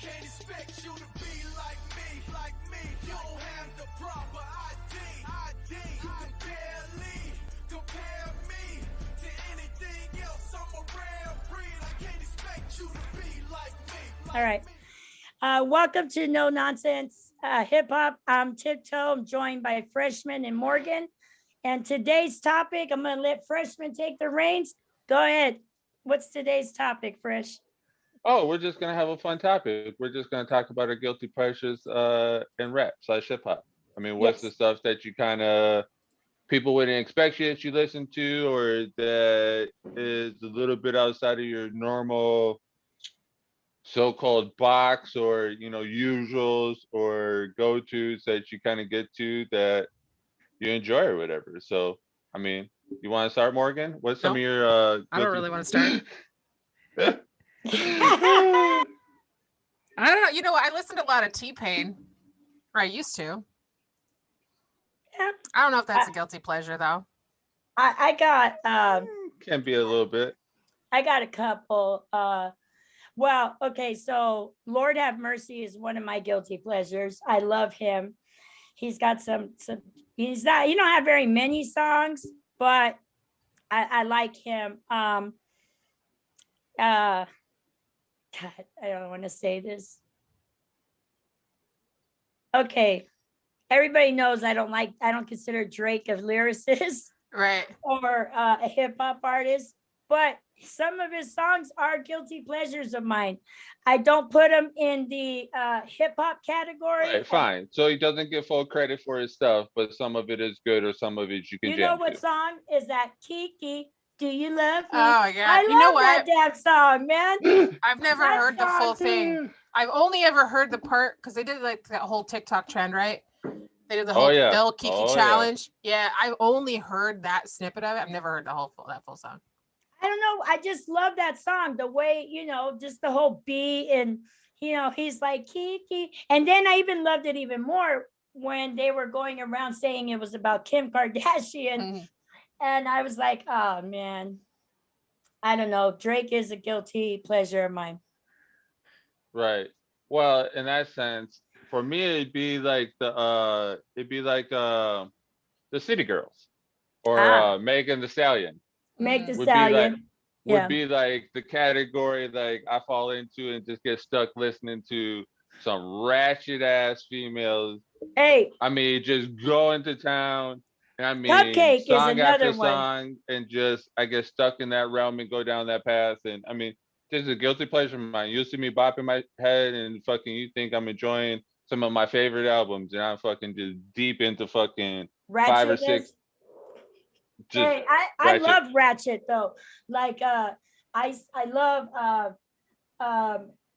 can't expect you to be like me. You don't have the proper ID. You can barely compare me to anything else. I'm a rare breed. I can't expect you to be like me. All right. Welcome to No Nonsense Hip Hop. I'm Tiptoe. I'm joined by Freshman and Morgan. And today's topic, I'm going to let Freshman take the reins. Go ahead. What's today's topic, Fresh? Oh, we're just gonna have a fun topic. We're just gonna talk about our guilty pleasures in rap / hip hop. I mean, what's the stuff that you kind of people wouldn't expect you that you listen to, or that is a little bit outside of your normal so-called box, or usuals or go-tos that you kind of get to that you enjoy or whatever. So, I mean, you want to start, Morgan? What's some of your I don't really want to start. I don't know. You know what? I listened to a lot of T-Pain, or I used to. Yeah. I don't know if that's a guilty pleasure though. I got can be a little bit. I got a couple. Well, okay, so Lord Have Mercy is one of my guilty pleasures. I love him. He's got some he's not, you don't have very many songs, but I like him. God, I don't want to say this. Okay. Everybody knows I don't consider Drake a lyricist, right, or a hip hop artist, but some of his songs are guilty pleasures of mine. I don't put him in the hip hop category. Right, fine. So he doesn't get full credit for his stuff, but some of it is good, or some of it you can. You know what song is that? Kiki, do you love me? Oh yeah, I love that damn song, man. I've never heard the full thing. I've only ever heard the part because they did like that whole TikTok trend, right? They did the whole Bill Kiki challenge. Yeah, I've only heard that snippet of it. I've never heard that full song. I don't know. I just love that song. The way, just the whole beat, and he's like Kiki. And then I even loved it even more when they were going around saying it was about Kim Kardashian. Mm-hmm. And I was like, oh man, I don't know. Drake is a guilty pleasure of mine. Right. Well, in that sense, for me, it'd be like the City Girls, or Megan Thee Stallion. Meg Thee Stallion would be like the category like I fall into and just get stuck listening to some ratchet ass females. Hey, I mean, just go into town. I mean, Cupcake song is another after one. song, and just I get stuck in that realm and go down that path. And I mean, this is a guilty pleasure of mine. You'll see me bopping my head, and fucking you think I'm enjoying some of my favorite albums, and I'm fucking just deep into fucking Ratchet 5 or 6. Hey, I love Ratchet though. Like I love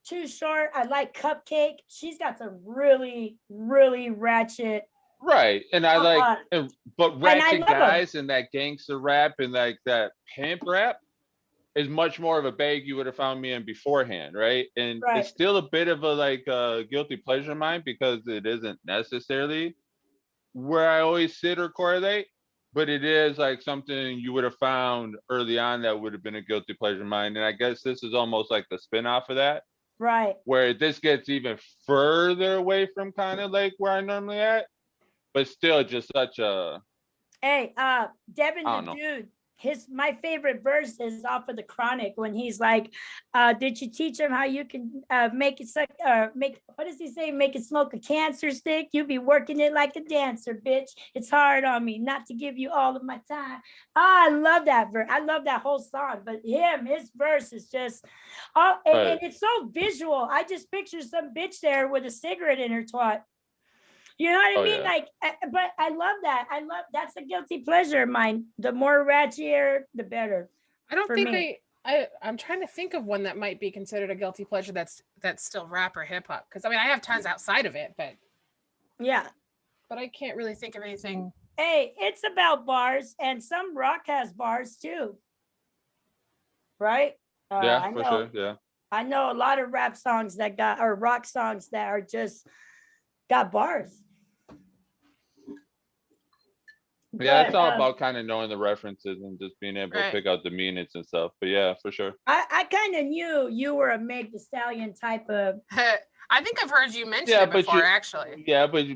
Too Short. I like Cupcake. She's got some really, really ratchet. Right, and I like, but ratchet guys and that gangster rap and like that pimp rap is much more of a bag you would have found me in beforehand, right? And it's still a bit of a guilty pleasure of mine because it isn't necessarily where I always sit or correlate, but it is like something you would have found early on that would have been a guilty pleasure of mine. And I guess this is almost like the spin-off of that. Right. Where this gets even further away from kind of like where I normally at, but still just such a... Hey, Devin the Dude, my favorite verse is off of the Chronic when he's like, did you teach him how you can make it suck, what does he say? Make it smoke a cancer stick? You be working it like a dancer, bitch. It's hard on me not to give you all of my time. I love that verse. I love that whole song, but his verse is just, and it's so visual. I just picture some bitch there with a cigarette in her twat. You know what I mean? Yeah. Like, but I love that. That's a guilty pleasure of mine. The more ratchier, the better. I don't think I'm trying to think of one that might be considered a guilty pleasure that's still rap or hip hop. Because I mean, I have tons outside of it, but yeah. But I can't really think of anything. Hey, it's about bars, and some rock has bars too. Right? Yeah, for sure. Yeah. I know a lot of rap songs or rock songs that are just got bars. Yeah, it's all about kind of knowing the references and just being able to pick out the meanings and stuff. But yeah, for sure. I kind of knew you were a Meg Thee Stallion type of. I think I've heard you mention it before, actually. Yeah, but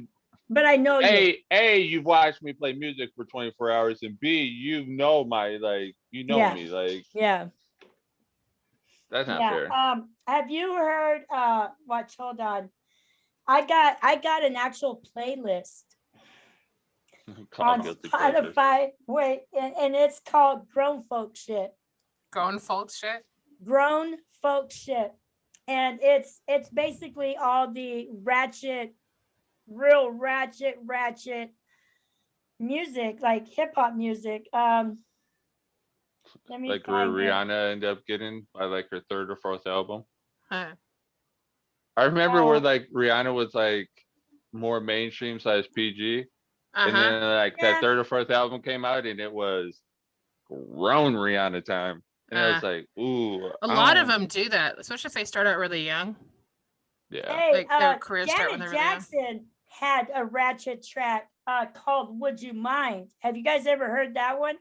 I know you've watched me play music for 24 hours, and B, you know me, like. Yeah. That's not fair. Have you heard hold on. I got an actual playlist on Spotify. Wait, and it's called Grown Folk Shit. Grown Folk Shit? Grown Folk Shit. And it's basically all the real ratchet music, like hip hop music. Let me like where Rihanna ended up getting by like her third or fourth album. Huh. I remember where like Rihanna was like more mainstream / PG. And then like that third or fourth album came out and it was grown Rihanna time. And I was like, ooh. A lot of them do that, especially if they start out really young. Yeah. Hey, like their career start when Janet they're really young. Jackson had a ratchet track called Would You Mind? Have you guys ever heard that one?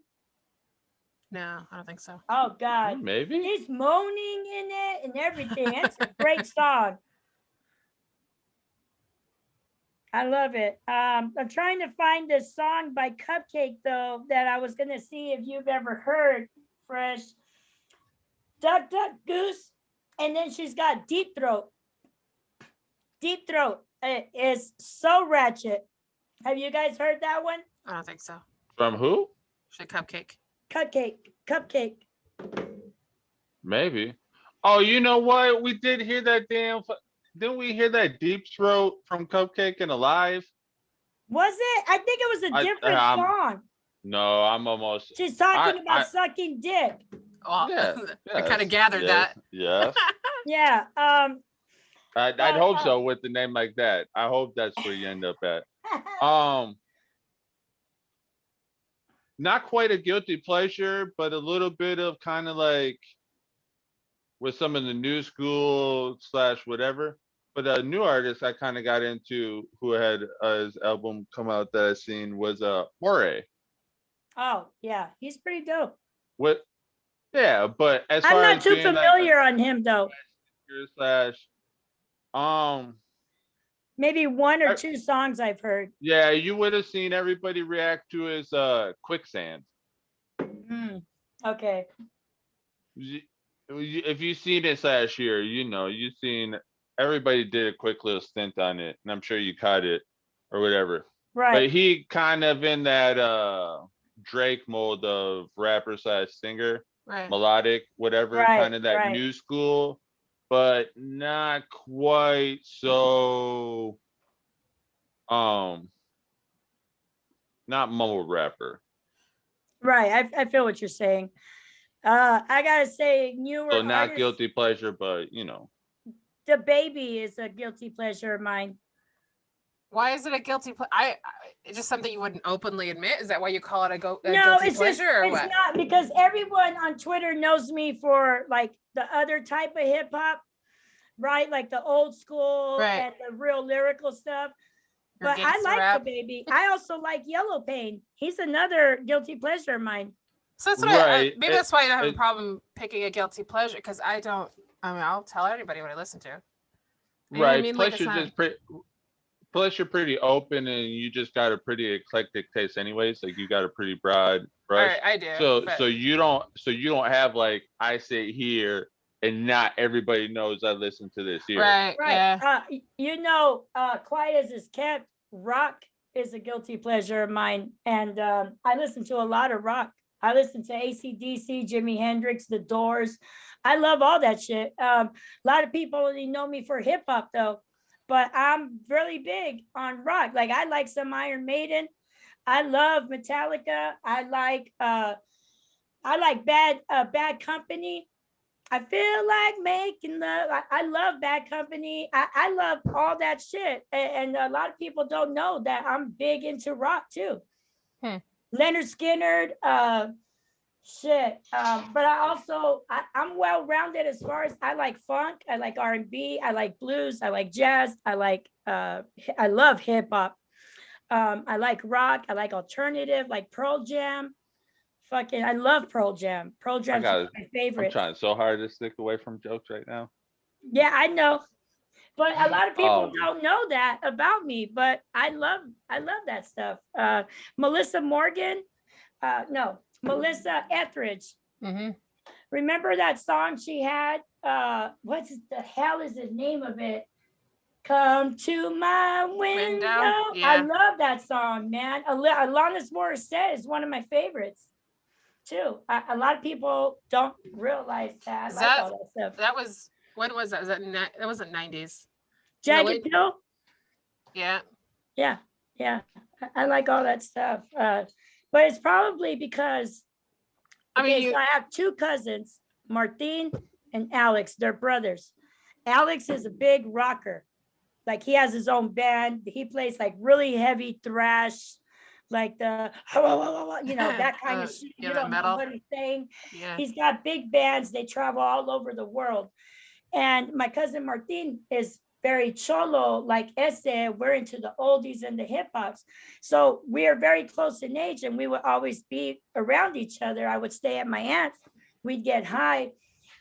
No, I don't think so. Oh God. Maybe. He's moaning in it and everything. It's a great song. I love it. I'm trying to find this song by Cupcake though that I was gonna see if you've ever heard. Fresh. Duck Duck Goose. And then she's got Deep Throat. Deep Throat. It is so ratchet. Have you guys heard that one? I don't think so. From who? Cupcake. Cupcake. Maybe. Oh, you know what? We did hear that didn't we hear that Deep Throat from Cupcake and Alive? Was it? I think it was a different song. No, I'm almost. She's talking about sucking dick. Oh, yeah. I kind of gathered that. Yeah. Yeah. I'd hope so with the name like that. I hope that's where you end up at. Not quite a guilty pleasure, but a little bit of kind of like with some of the new school / whatever. But a new artist I kind of got into who had his album come out that I seen was Moray. Oh yeah, he's pretty dope. What? Yeah, but as I'm far not as too familiar on him though. / maybe one or two songs I've heard. Yeah, you would have seen everybody react to his Quicksand. Okay. If you've seen it last year, you've seen everybody did a quick little stint on it, and I'm sure you caught it or whatever. Right. But he kind of in that Drake mold of rapper / singer, right. Melodic, whatever, kind of that new school, but not quite so not mumble rapper. Right. I feel what you're saying. I gotta say newer. So not guilty pleasure, but The Baby is a guilty pleasure of mine. Why is it a guilty pleasure? It's just something you wouldn't openly admit. Is that why you call it a no, guilty it's pleasure? Or it's what? not, because everyone on Twitter knows me for like the other type of hip hop, right? Like the old school and the real lyrical stuff. But I like The Baby. I also like Yellow Pain. He's another guilty pleasure of mine. So that's what maybe that's why I don't have a problem picking a guilty pleasure, because I'll tell anybody what I listen to. You know what I mean? Plus, you're pretty open and you just got a pretty eclectic taste, anyways. Like you got a pretty broad brush. Right, I do. So you don't have like I sit here and not everybody knows I listen to this here. Right. Yeah. Quiet as is kept. Rock is a guilty pleasure of mine, and I listen to a lot of rock. I listen to AC/DC, Jimi Hendrix, The Doors. I love all that shit. A lot of people only know me for hip hop though, but I'm really big on rock. Like I like some Iron Maiden. I love Metallica. I like Bad Company. I feel like making love. I love Bad Company. I love all that shit. And a lot of people don't know that I'm big into rock too. Leonard Skinner, shit. But I'm well-rounded as far as I like funk, I like R&B, I like blues, I like jazz, I love hip hop. I like rock, I like alternative, like Pearl Jam. I love Pearl Jam. Pearl Jam's my favorite. I'm trying so hard to stick away from jokes right now. Yeah, I know. But a lot of people don't know that about me, but I love that stuff. Melissa Morgan, Melissa Etheridge. Mm-hmm. Remember that song she had? What the hell is the name of it? Come to my window. Yeah. I love that song, man. Alanis Morissette is one of my favorites too. A lot of people don't realize that. I like all that stuff. That was, when was that? That wasn't 90s. Jagged Pill? Yeah. Yeah. I like all that stuff. But it's probably because I have two cousins, Martin and Alex. They're brothers. Alex is a big rocker. Like he has his own band. He plays like really heavy thrash, like the that kind of shit. You don't know what he's saying. Yeah. He's got big bands. They travel all over the world. And my cousin Martin is very cholo, like Ese. We're into the oldies and the hip hops. So we are very close in age, and we would always be around each other. I would stay at my aunt's. We'd get high.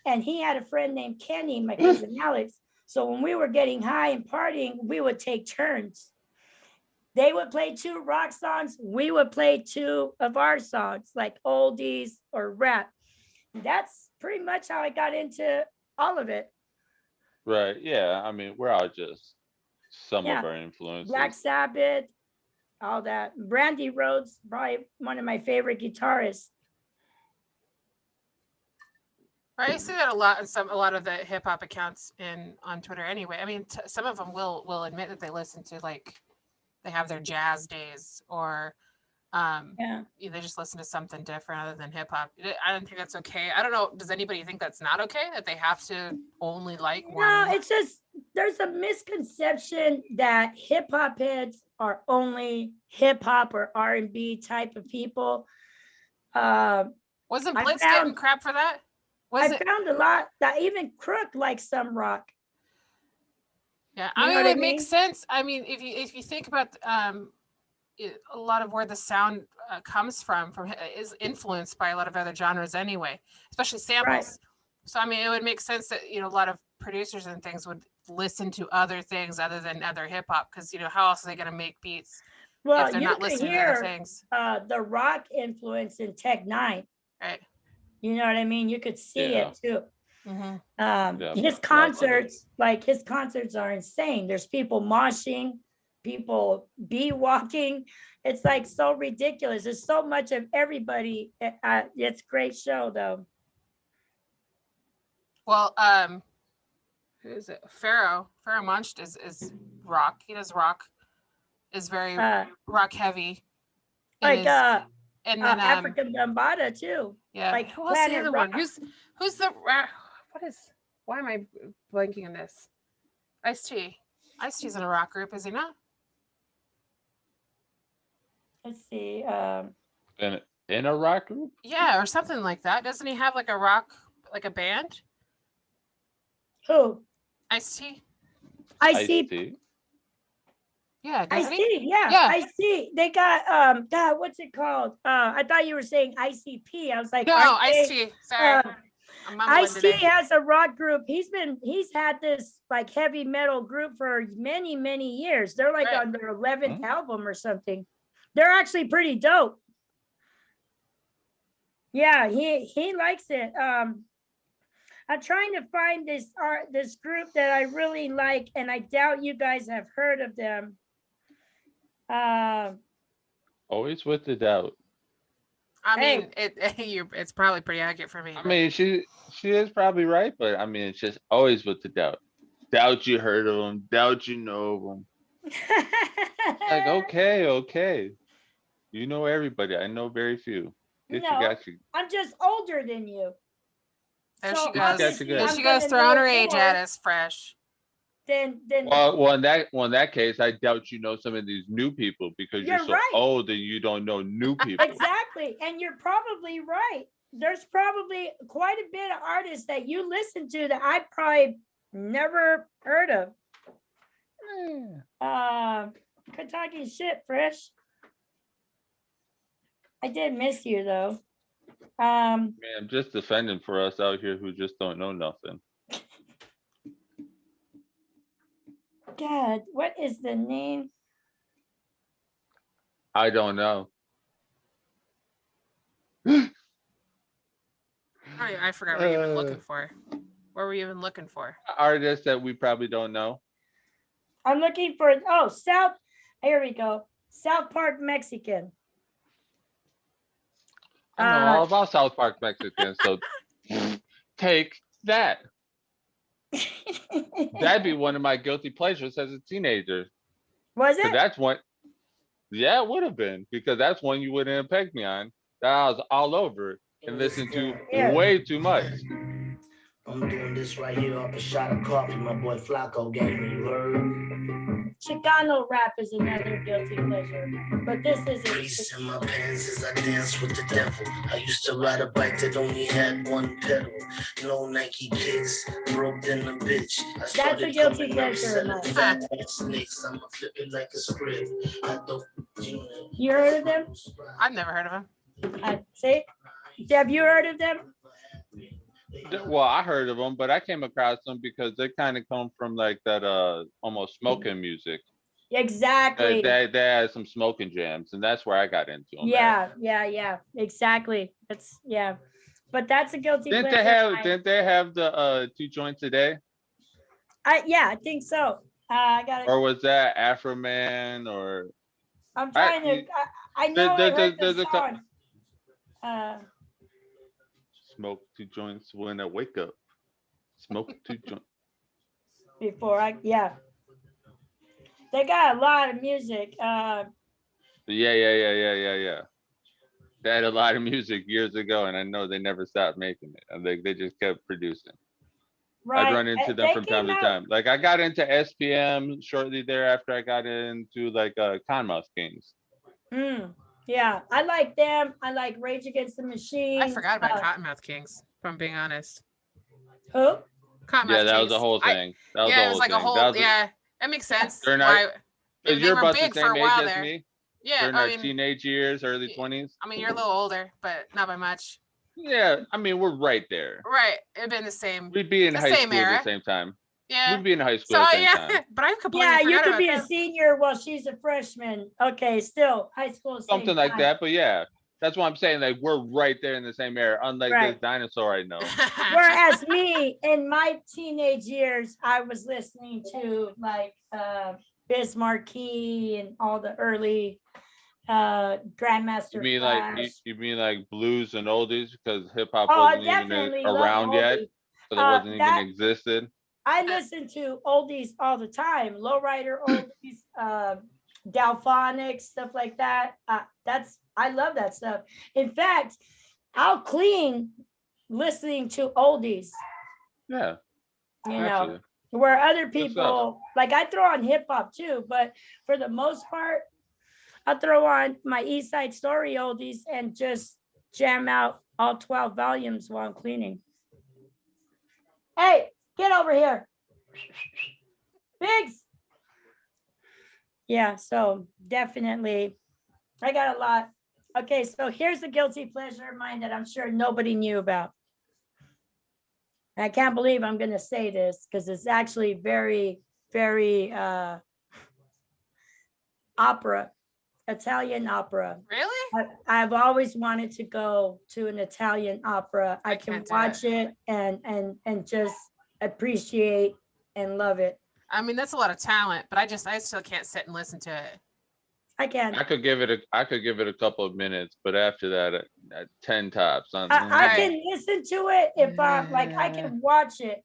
And he had a friend named Kenny, my cousin Alex. So when we were getting high and partying, we would take turns. They would play 2 rock songs. We would play 2 of our songs, like oldies or rap. That's pretty much how I got into all of it. Right. Yeah. I mean, we're all just some of our influences. Black Sabbath, all that. Brandy Rhodes, probably one of my favorite guitarists. I see that a lot in a lot of the hip hop accounts on Twitter. Anyway, I mean, some of them will admit that they listen to, like, they have their jazz days, or they just listen to something different other than hip hop. I don't think that's okay. I don't know. Does anybody think that's not okay, that they have to only like one? No, it's just there's a misconception that hip hop heads are only hip hop or R&B type of people. Wasn't Blitz getting crap for that? I found a lot that even Crook likes some rock. Yeah, I mean, it would make sense. I mean, if you think about a lot of where the sound comes from is influenced by a lot of other genres anyway, especially samples. Right. So I mean, it would make sense that a lot of producers and things would listen to other things other than other hip hop, because how else are they going to make beats if they're not listening to other things? The rock influence in Tech Nine. Right. You know what I mean? You could see it too. Mm-hmm. His concerts are insane. There's people moshing, people bee walking. It's like so ridiculous. There's so much of everybody. It's a great show though. Well, who is it? Pharaoh Munch is rock. He does rock. Is very rock heavy. And then African Bambaataa too. Yeah. Like who was the other one? Who's the why am I blanking on this? Ice-T. Ice-T's in a rock group, is he not? Let's see. In a rock group? Yeah, or something like that. Doesn't he have like a rock, like a band? Who? Ice-T. Ice-T. Yeah, I see. They got God, what's it called? I thought you were saying ICP. I was like, no, Ice-T. Sorry. Ice-T has a rock group. He's had this like heavy metal group for many, many years. They're like on their 11th album or something. They're actually pretty dope. Yeah, he likes it. I'm trying to find this group that I really like, and I doubt you guys have heard of them. Always with the doubt. I mean, it's probably pretty accurate for me. I mean, she is probably right, but I mean, it's just always with the doubt. Doubt you heard of them. Doubt you know of them. Like, okay. You know everybody. I know very few. I'm just older than you. There she goes throwing her age at us fresh. Then well, in that case, I doubt you know some of these new people because you're so old and you don't know new people. Exactly, and you're probably right. There's probably quite a bit of artists that you listen to that I probably never heard of. Quit talking shit, Fresh. I did miss you though. Man, I'm just defending for us out here who just don't know nothing. God, what is the name? I don't know. I forgot what you were looking for. What were you even looking for? Artists that we probably don't know. I'm looking for, here we go. South Park Mexican. I know all about South Park Mexican, so take that. That'd be one of my guilty pleasures as a teenager. Was it? That's one. Yeah, it would have been, because that's one you wouldn't have pegged me on. That I was all over and listened to way too much. I'm doing this right here off a shot of coffee my boy Flacco gave me. You heard? Chicano rap is another guilty pleasure, but this isn't. Grease in my pants as I dance with the devil. I used to ride a bike that only had one pedal. No Nike kicks, broke in a bitch. That's a guilty pleasure. Snakes, I'ma flip it like a script. You heard of them? I've never heard of them. See? Have you heard of them? Well, I heard of them, but I came across them because they kind of come from like that almost smoking music. Exactly. They had some smoking jams, and that's where I got into them. Yeah, exactly. But that's a guilty pleasure. Didn't they have the 2 joints a day? I think so. I got it. Or was that Afro Man? Or I'm trying to. I know I heard the song. Smoke 2 joints when I wake up. Smoke 2 joints. Before they got a lot of music. Yeah. They had a lot of music years ago, and I know they never stopped making it. And they just kept producing. Right. I'd run into them from time to time. Like I got into SPM shortly thereafter. I got into like Conmouth Kings. Yeah, I like them. I like Rage Against the Machine. I forgot about Cottonmouth Kings, if I'm being honest. Who? Cottonmouth that Kings. was the whole thing. It was like a whole. That makes sense. They're not. Because you're about the big same for a age while as there. me. Yeah, During our teenage years, early 20s. I mean, you're a little older, but not by much. Yeah, I mean, we're right there. Right, it'd been the same. We'd be in high school era. At the same time. Yeah, we'd be in high school at the same time. But I completely forgot you could about be them. a senior while she's a freshman. Okay, still high school. Something like that, but yeah. That's what I'm saying. Like, we're right there in the same era, unlike this dinosaur I know. Whereas me, in my teenage years, I was listening to like Biz Markie and all the early Grandmaster. You mean like blues and oldies, because hip hop wasn't even around yet, so it wasn't even existed. I listen to oldies all the time, lowrider oldies, Dalphonics, stuff like that. I love that stuff. In fact, I'll clean listening to oldies. Yeah. You know, where other people, like I throw on hip hop too, but for the most part, I throw on my East Side Story oldies and just jam out all 12 volumes while I'm cleaning. Hey, get over here. Biggs. Yeah, so definitely, I got a lot. Okay, so here's a guilty pleasure of mine that I'm sure nobody knew about. And I can't believe I'm going to say this because it's actually very, very Italian opera. Really? I've always wanted to go to an Italian opera. I can watch it and just appreciate and love it. I mean, that's a lot of talent, but I still can't sit and listen to it. I can. I could give it a couple of minutes, but after that, at 10 tops. I can listen to it if I'm like I can watch it.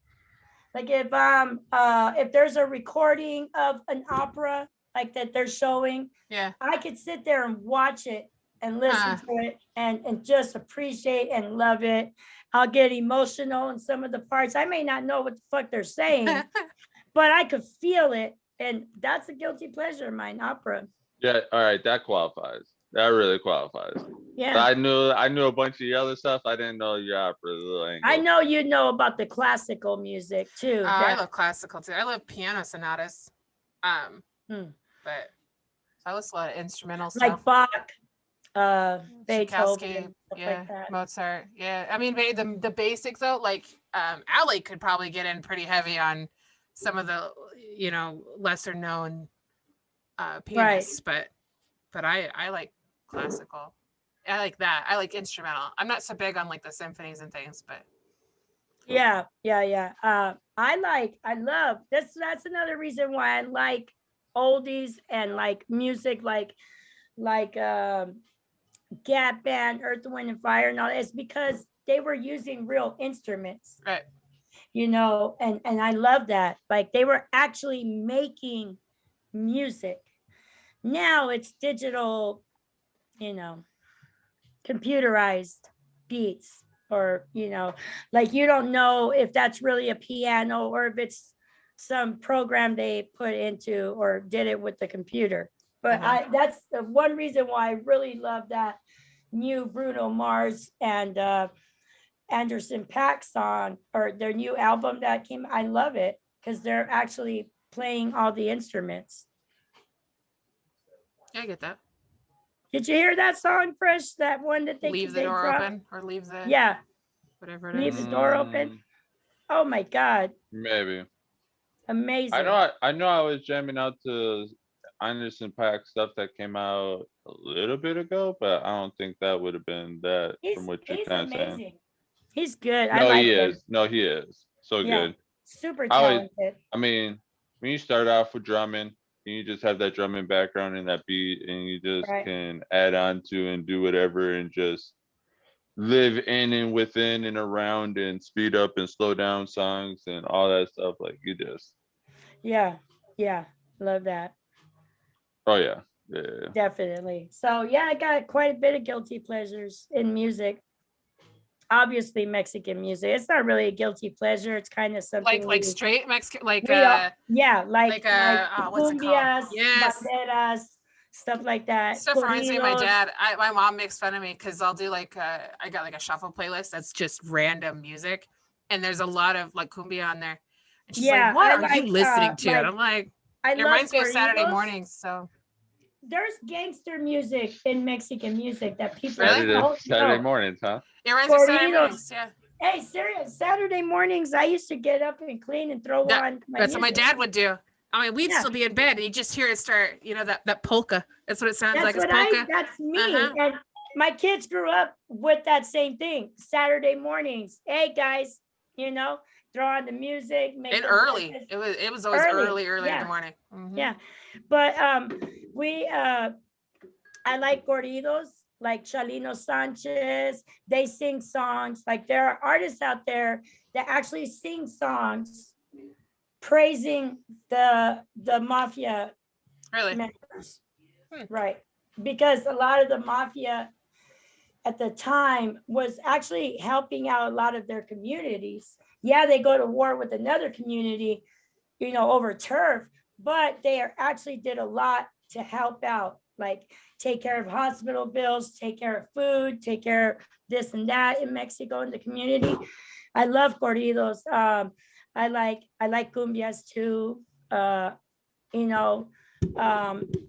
Like if there's a recording of an opera like that they're showing, I could sit there and watch it and listen to it and just appreciate and love it. I'll get emotional in some of the parts. I may not know what the fuck they're saying, but I could feel it, and that's a guilty pleasure of mine, opera. Yeah, all right, that qualifies. That really qualifies. Yeah, but I knew a bunch of the other stuff. I didn't know your opera. I know you know about the classical music too. I love classical too. I love piano sonatas. But I listen to a lot of instrumental stuff. Like Bach, Beethoven, Mozart. Yeah, I mean the basics though. Like Ali could probably get in pretty heavy on some of the, lesser known pianists, but I like classical. I like that. I like instrumental. I'm not so big on like the symphonies and things, but yeah. I love this. That's another reason why I like oldies and like music like Gap Band, Earth, Wind and Fire and all that. It's because they were using real instruments. right. And I love that. Like they were actually making music. Now it's digital, computerized beats, or like you don't know if that's really a piano or if it's some program they put into or did it with the computer. But that's the one reason why I really love that new Bruno Mars and Anderson .Paak song, or their new album that came. I love it because they're actually playing all the instruments. Yeah, I get that. Did you hear that song, Fresh? That one that they leave the door open, or leave the whatever it leave is. the door open. Oh my God! Maybe. Amazing. I know. I was jamming out to Anderson .Paak stuff that came out a little bit ago, but I don't think that would have been that from what you're kind of saying. He's good. No, he is. No, he is so good. Super talented. I mean, when you start off with drumming, you just have that drumming background and that beat, and you just can add on to and do whatever and just live in and within and around and speed up and slow down songs and all that stuff. Like you just. Yeah. Love that. Oh yeah. Definitely. So yeah, I got quite a bit of guilty pleasures in music. Obviously Mexican music. It's not really a guilty pleasure. It's kind of something like straight Mexican, like like what's it called? Yes. Banderas, stuff like that. Stuff reminds me of my dad. My mom makes fun of me because I'll do like I got like a shuffle playlist that's just random music, and there's a lot of like cumbia on there. And she's like, "What are you listening to?" And I'm like, it reminds me of Saturday mornings. So there's gangster music in Mexican music that people Saturday mornings, huh? It reminds me of Saturday mornings, yeah. Hey, serious, Saturday mornings, I used to get up and clean and throw on my That's what my dad would do. I mean, we'd still be in bed and you just hear it start, that polka. That's what it sounds like. It's polka. That's me. And my kids grew up with that same thing. Saturday mornings. Hey guys, throw on the music. And early. Breakfast. It was always early in the morning. Mm-hmm. Yeah. But I like corridos, like Chalino Sanchez. They sing songs. Like there are artists out there that actually sing songs praising the mafia members. Right. Because a lot of the mafia at the time was actually helping out a lot of their communities. Yeah, they go to war with another community, over turf, but they actually did a lot to help out, like take care of hospital bills, take care of food, take care of this and that in Mexico in the community. I love corridos. I like cumbias too.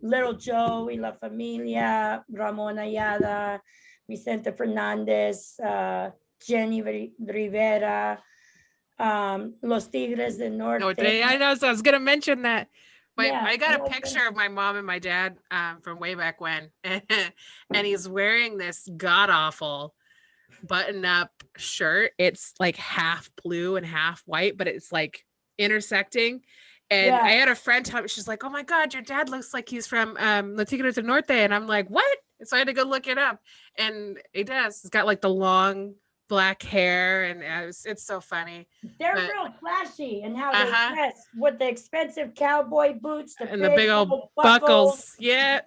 Little Joe y La Familia, Ramon Ayala, Vicente Fernandez, Jenny Rivera, Los Tigres del Norte. I know, so I was gonna mention that. I got a picture of my mom and my dad from way back when, and he's wearing this god-awful button-up shirt. It's like half blue and half white, but it's like intersecting. And I had a friend tell me, she's like, "Oh my God, your dad looks like he's from Los Tigres del Norte." And I'm like, "What?" So I had to go look it up, and he does. He's got like the long black hair, and it's so funny. They're real flashy and how they dress with the expensive cowboy boots and the big old buckles. Yeah.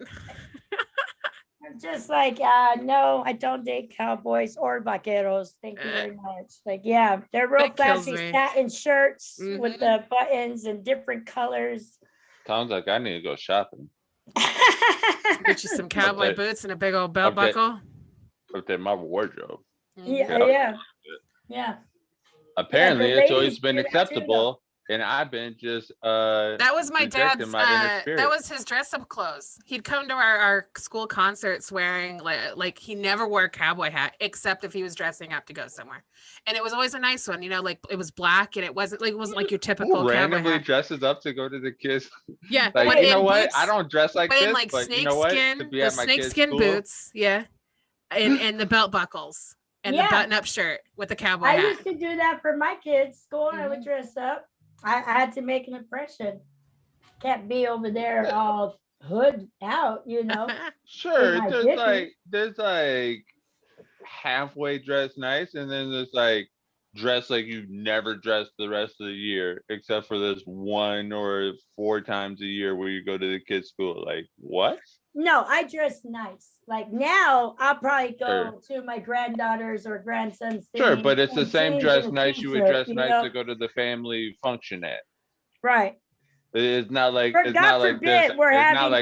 I'm just like, no, I don't date cowboys or vaqueros. Thank you very much. Like, yeah, they're real flashy satin shirts with the buttons and different colors. Sounds like I need to go shopping. Get you some cowboy boots and a big old belt buckle. Put that in my wardrobe. Yeah. Apparently, it's always been acceptable and I've been just that was my dad's that was his dress up clothes. He'd come to our school concerts wearing like he never wore a cowboy hat except if he was dressing up to go somewhere, and it was always a nice one, you know, like it was black and it wasn't like your typical Who cowboy randomly hat. dresses up to go to the kids. Yeah, like but you know what, boots, I don't dress like but this, in like but you know what, to be the at my kids' snakeskin school, boots, yeah, and the belt buckles. And the button-up shirt with the cowboy hat. I used to do that for my kids' school. I would dress up. I had to make an impression. Can't be over there all hood out, you know. Sure, there's like halfway dressed nice, and then there's like dress like you've never dressed the rest of the year, except for this 1 or 4 times a year where you go to the kids' school. Like what? No, I dress nice. Like now, I'll probably go to my granddaughter's or grandson's. Sure, but it's the same dress nice you would dress nice to go to the family function at. Right. It's not like not like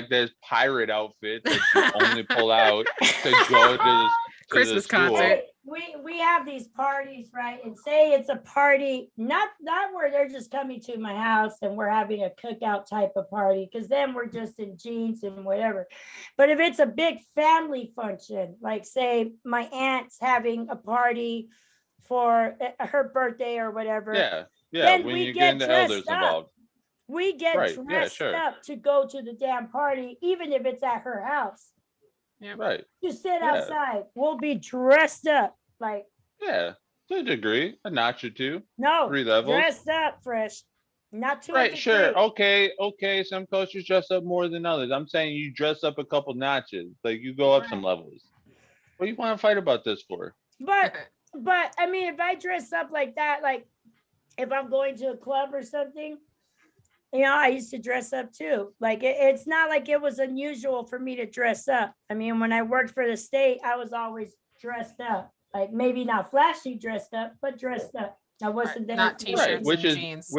there's pirate outfit that you only pull out to go to the Christmas school. concert. We have these parties, right? And say it's a party, not where they're just coming to my house and we're having a cookout type of party, because then we're just in jeans and whatever. But if it's a big family function, like say my aunt's having a party for her birthday or whatever. Yeah. Then when we you get get the elders dressed involved. We get dressed up to go to the damn party, even if it's at her house. Yeah, right. You sit outside. We'll be dressed up, like. Yeah, to a degree, a notch or two. No, 3 levels. Dressed up, fresh. Not too. Right, sure. Okay. Some cultures dress up more than others. I'm saying you dress up a couple notches, like you go up some levels. What do you want to fight about this for? But I mean, if I dress up like that, like if I'm going to a club or something. You know, I used to dress up too. Like it's not like it was unusual for me to dress up. I mean, when I worked for the state, I was always dressed up. Like maybe not flashy dressed up, but dressed up. I wasn't there. Not t-shirts and jeans.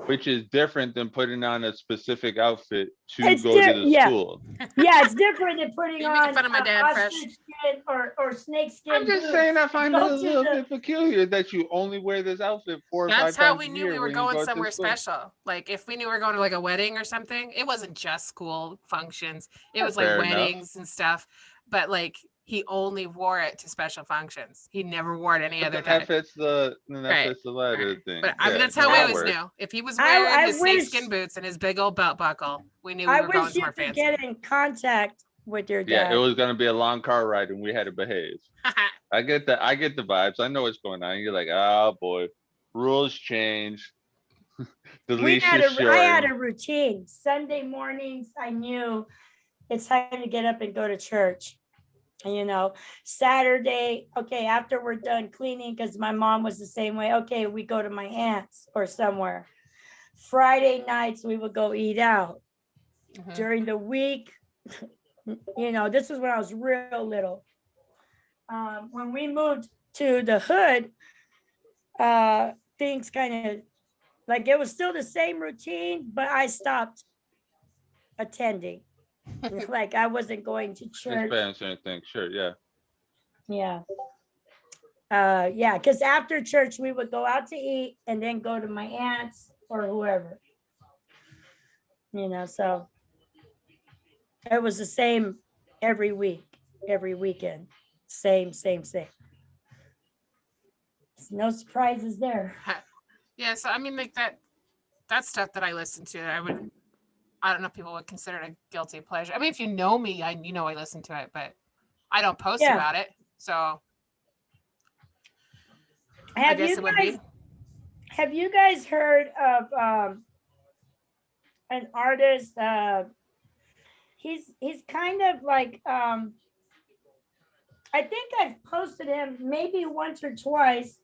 Which is different than putting on a specific outfit to go to the school. Yeah, it's different than putting on making fun of my dad, fresh. Skin or snakeskin. I'm just saying I find it a little bit peculiar that you only wear this outfit 4 or 5 times. That's how we knew we were going somewhere special. Like if we knew we were going to like a wedding or something, it wasn't just school functions. It was like weddings and stuff. But like he only wore it to special functions. He never wore it any other time. That fits the latter thing. But I mean, that's how we always knew. If he was wearing his snakeskin boots and his big old belt buckle, we knew we were going somewhere fancy. Get in contact with your dad. Yeah, it was going to be a long car ride, and we had to behave. I get the vibes. I know what's going on. You're like, oh boy, rules change. I had a routine. Sunday mornings, I knew it's time to get up and go to church. You know, Saturday, okay, after we're done cleaning, because my mom was the same way. Okay, we go to my aunt's or somewhere. Friday nights, we would go eat out. During the week, you know, this was when I was real little. When we moved to the hood, things kind of like it was still the same routine, but I stopped attending. Like I wasn't going to church. Sure, yeah. Yeah, because after church we would go out to eat and then go to my aunt's or whoever. You know, so it was the same every week, every weekend. Same. No surprises there. Yeah, so I mean, like that stuff that I listen to, I don't know if people would consider it a guilty pleasure. I mean, if you know me, I listen to it, but I don't post about it. So have you guys heard of an artist? He's kind of like I think I've posted him maybe once or twice,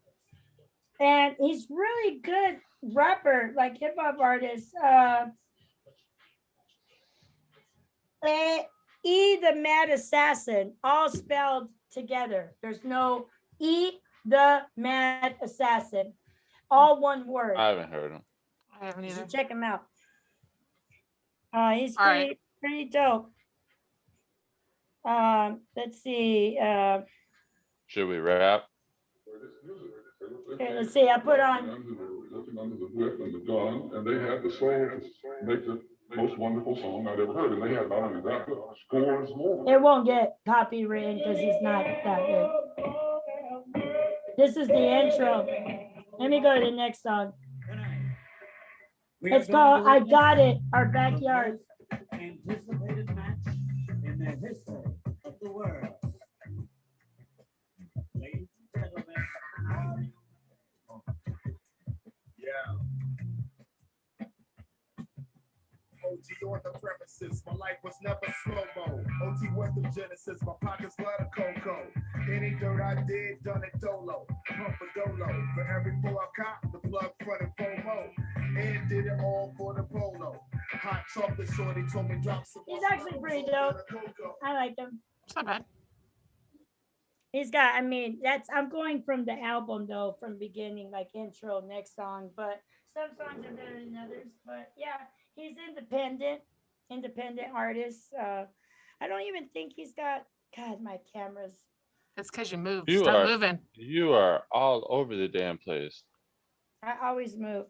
and he's really good rapper, like hip hop artist. E the Mad Assassin, all spelled together. There's no E the Mad Assassin, all one word. I haven't heard him. I haven't either. Check him out. He's pretty dope. Let's see. Should we rap? Okay, let's see. I put on. working under the whip and the gun, and they had the soul to make the most wonderful song I'd ever heard. And they had not only that, but scores more. It won't get copywritten because he's not that good. This is the intro. Let me go to the next song. It's called I Got It, Our Backyard. Anticipated match in the history of the world. Ladies and gentlemen. Yeah. OG on the premises, my life was never slow-mo. OT was the genesis, my pockets love the cocoa. Any dirt I did, done it dolo. Pump a dolo. For every pull I cop, the plug front and FOMO. And did it all for the polo. Hot chocolate shorty told me drop some. He's actually pretty dope. I like him. It's not bad. He's got, I mean, I'm going from the album though, from beginning, like intro, next song, but some songs are better than others. But yeah, he's independent artist. I don't even think he's got, God, my camera's. That's because you moved. You Stop are moving. You are all over the damn place. I always move.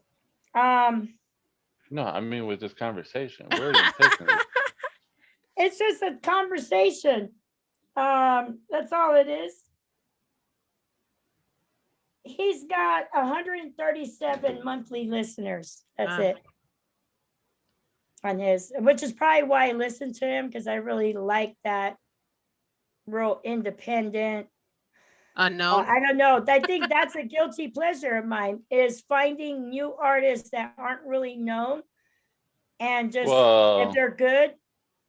No, I mean with this conversation. Where are you taking it? It's just a conversation. That's all it is. He's got 137 monthly listeners. That's it. On his, which is probably why I listen to him, because I really like that real independent. Unknown. I don't know. I think that's a guilty pleasure of mine, is finding new artists that aren't really known, and just if they're good,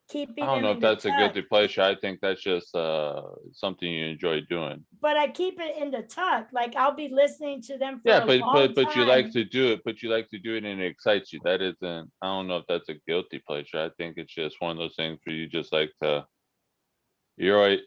keeping I don't them know in if that's the a tuck. guilty pleasure. I think that's just something you enjoy doing. But I keep it in the tuck. Like I'll be listening to them for Yeah, a long but you like time. to do it. But you like to do it, and it excites you. That isn't. I don't know if that's a guilty pleasure. I think it's just one of those things where you just like to. You're right.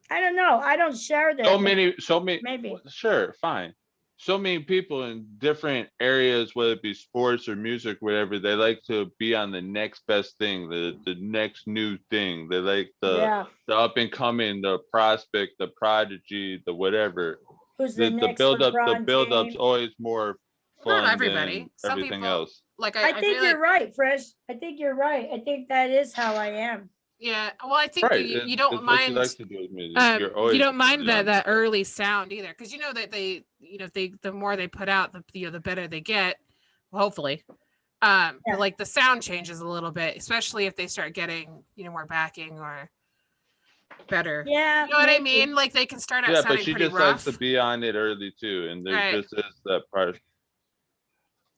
I don't know. I don't share them. So many. Maybe. Sure, fine. So many people in different areas, whether it be sports or music, whatever, they like to be on the next best thing, the next new thing. They like the up and coming, the prospect, the prodigy, the whatever. Who's the next build up, LeBron the build up's James? always more fun Not everybody. than Some everything people, else. like I think feel you're like, right, Fresh. I think you're right. I think that is how I am. yeah. Well, I think Right. you It's don't mind. what you like to do with music. You're always you don't mind young. that early sound either, because you know that they, the more they put out, the better they get. Hopefully, but like the sound changes a little bit, especially if they start getting more backing or better. Yeah, you know what I mean. Like they can start out sounding but she pretty just rough. likes to be on it early too, and there just is that part.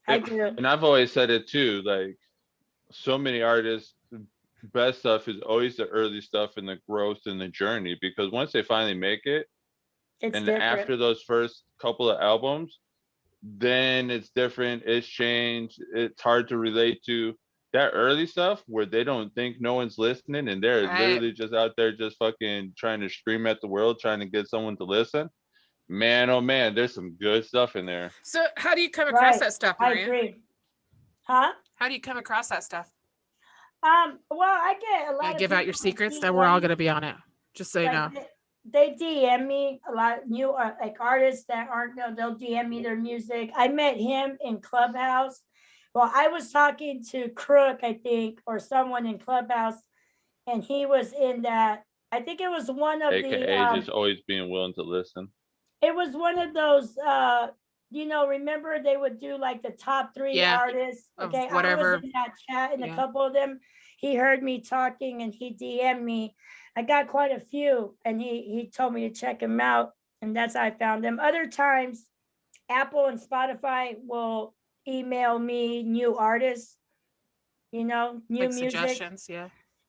I do. And I've always said it too. Like so many artists, best stuff is always the early stuff and the growth and the journey, because once they finally make it, it's and different. after those first couple of albums, then it's different, it's changed, it's hard to relate to. That early stuff where they don't think no one's listening and they're literally just out there just fucking trying to scream at the world, trying to get someone to listen. Man, oh man, there's some good stuff in there. So how do you come across that stuff, Maria? I agree. Huh? How do you come across that stuff? Well, I get a lot of give out your people secrets, DM then we're all gonna be on it. Just so you know. They DM me a lot of new like artists that aren't known. They'll DM me their music. I met him in Clubhouse. Well, I was talking to Crook, I think, or someone in Clubhouse, and he was in that. I think it was one of AKA just always being willing to listen. It was one of those. Remember they would do like the top 3 artists. Okay, whatever. I was in that chat, and a couple of them, he heard me talking and he DM'd me. I got quite a few, and he told me to check him out, and that's how I found them. Other times, Apple and Spotify will email me new artists, new like music suggestions,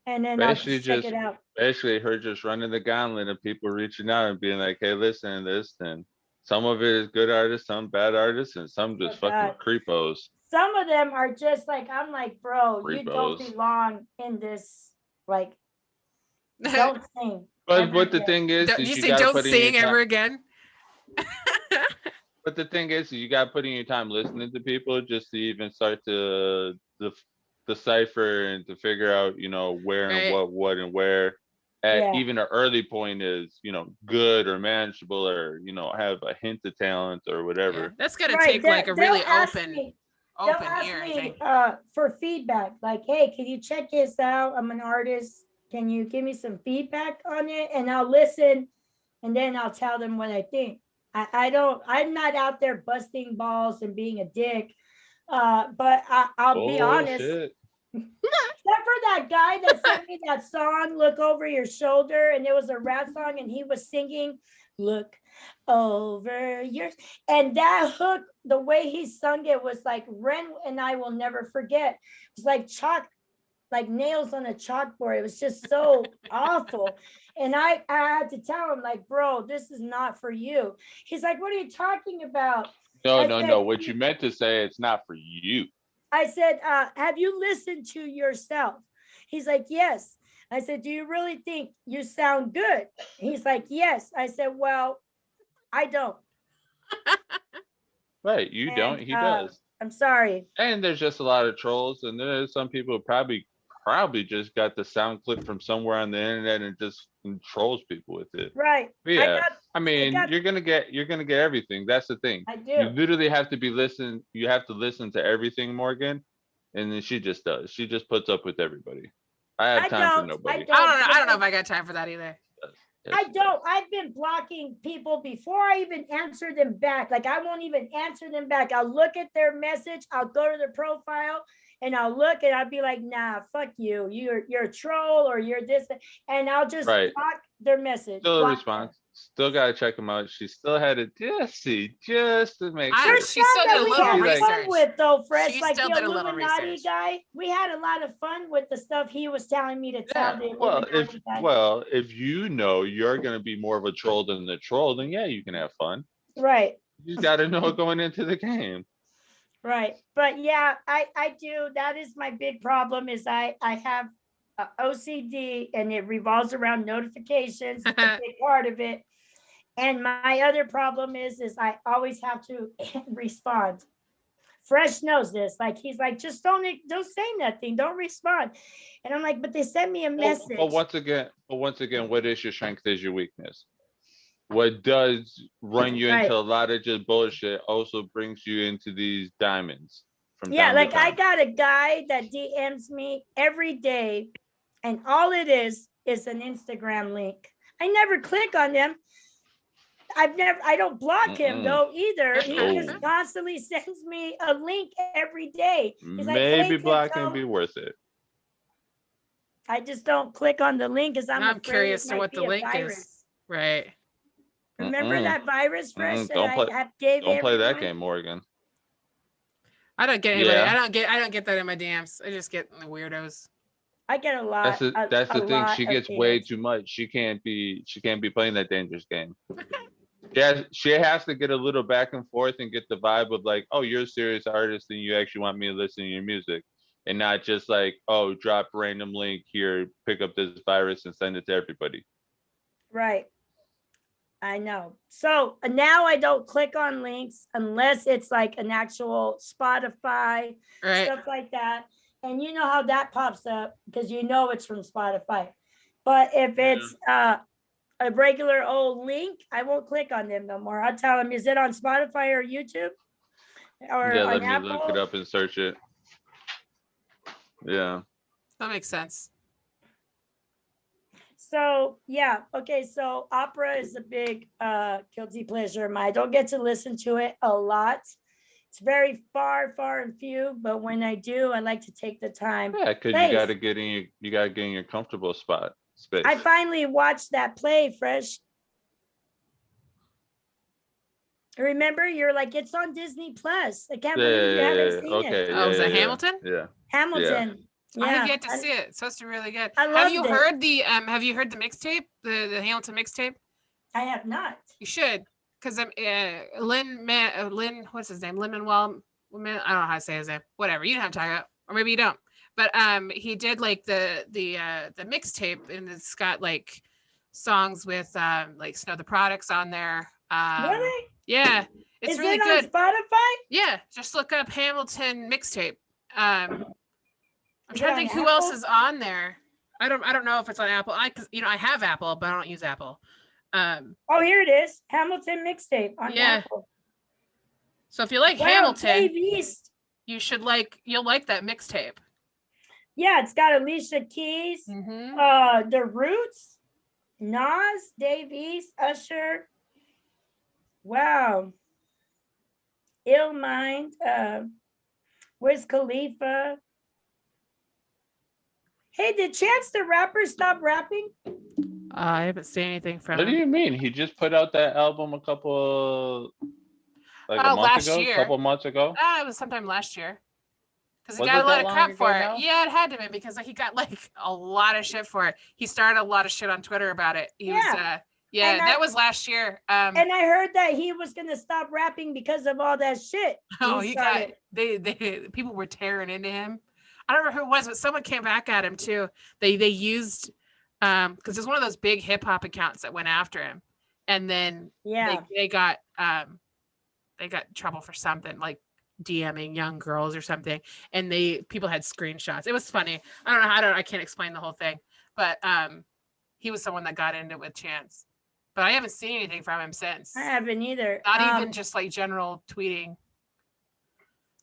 and then I'll just check it out. Basically, her just running the gauntlet of people reaching out and being like, "Hey, listen to this," and some of it is good artists, some bad artists, and some just fucking creepos. Some of them are just like, I'm like, bro, you don't belong in this. Like, don't sing. But the thing is, you say don't sing ever again. But the thing is, you got to put in your time listening to people just to even start to decipher and to figure out, where and what and where. at even an early point is, good or manageable, or, have a hint of talent or whatever. Yeah, that's gonna take like a really open ear, I think. For feedback, like, hey, can you check this out? I'm an artist. Can you give me some feedback on it? And I'll listen, and then I'll tell them what I think. I'm not out there busting balls and being a dick. But I'll be honest. Shit. Except for that guy that sent me that song, Look Over Your Shoulder, and it was a rap song, and he was singing, Look Over Your, and that hook, the way he sung it was like Ren and I will never forget. It was like chalk, like nails on a chalkboard. It was just so awful. And I had to tell him, like, bro, this is not for you. He's like, what are you talking about? No. What you meant to say, it's not for you. I said, have you listened to yourself? He's like, yes. I said, do you really think you sound good? He's like, yes. I said, well, I don't. Right, you don't, he does. I'm sorry. And there's just a lot of trolls, and there's some people who probably just got the sound clip from somewhere on the internet and just trolls people with it. Right. But yeah, you're gonna get everything. That's the thing. I do. You literally have to listen to everything, Morgan. And then she just does. She just puts up with everybody. I have time for nobody. I don't know if I got time for that either. Yes, I don't. I've been blocking people before I even answer them back. Like, I won't even answer them back. I'll look at their message. I'll go to their profile and I'll look and I'll be like, nah, fuck you. You're a troll, or you're this. And I'll just block their message. Still a response. Still got to check them out. She still had a just to make sure. She still did a little research. With, though, Fresh, she like still the did a little Illuminati research. guy. We had a lot of fun with the stuff he was telling me to tell the Illuminati guy. Well, if you know you're going to be more of a troll than the troll, then yeah, you can have fun. Right. You got to know going into the game. Right. But yeah, I do. That is my big problem, is I have OCD, and it revolves around notifications. It's a big part of it. And my other problem is I always have to respond. Fresh knows this. Like, he's like, just don't say nothing. Don't respond. And I'm like, but they sent me a message. But once again, what is your strength is your weakness. What does run you into a lot of just bullshit also brings you into these diamonds. Yeah, like I got a guy that DMs me every day, and all it is an Instagram link. I never click on them. I don't block him though either. He just constantly sends me a link every day. He's like, maybe blocking would be worth it. I just don't click on the link because I'm curious to what the link is. Right. Remember that virus, Fresh? Don't play that game, Morgan. I don't get anybody. Yeah. I don't get that in my DMs. I just get the weirdos. I get a lot. That's the thing. She gets way too much. She can't be playing that dangerous game. Yeah, she has to get a little back and forth and get the vibe of like, oh, you're a serious artist and you actually want me to listen to your music, and not just like, oh, drop random link here, pick up this virus and send it to everybody. Right. I know. So now I don't click on links unless it's like an actual Spotify, stuff like that. And you know how that pops up because you know it's from Spotify. But if it's a regular old link, I won't click on them no more. I'll tell them, is it on Spotify or YouTube? Or let Apple? me look it up and search it. Yeah. That makes sense. So yeah, okay. So opera is a big guilty pleasure of mine. I don't get to listen to it a lot. It's very far and few, but when I do, I like to take the time. Yeah, because you gotta get in your comfortable space. I finally watched that play, Fresh. Remember, you're like, it's on Disney Plus. I can't believe you haven't seen it. Oh, was that Hamilton? Yeah. Hamilton. Yeah. I have yet to see it. It's supposed to be really good. Have you heard the mixtape? The Hamilton mixtape? I have not. You should, because Lin, what's his name? Lin-Manuel. I don't know how to say his name. Whatever. You don't have to talk about, or maybe you don't. But he did like the mixtape, and it's got like songs with like Snow the Products on there. Really? Yeah, it's really good. On Spotify? Yeah, just look up Hamilton mixtape. I'm trying to think who else is on there. I don't know if it's on Apple. I have Apple, but I don't use Apple. Oh, here it is. Hamilton Mixtape on Apple. So if you like Hamilton, Dave East. you'll like that mixtape. Yeah, it's got Alicia Keys, The Roots, Nas, Dave East, Usher. Wow. Ill Mind, Wiz Khalifa. Hey, did Chance the Rapper stop rapping? I haven't seen anything from him. What do you mean? He just put out that album a couple month ago? It was sometime last year. Because he got a lot of crap for it. Yeah, it had to be because he got like a lot of shit for it. He started a lot of shit on Twitter about it. That was last year. And I heard that he was gonna stop rapping because of all that shit. Oh, they people were tearing into him. I don't remember who it was, but someone came back at him too. They used because it's one of those big hip hop accounts that went after him, and then they got trouble for something like DMing young girls or something, and people had screenshots. It was funny. I can't explain the whole thing, but he was someone that got into it with Chance. But I haven't seen anything from him since. I haven't either. Not even just like general tweeting.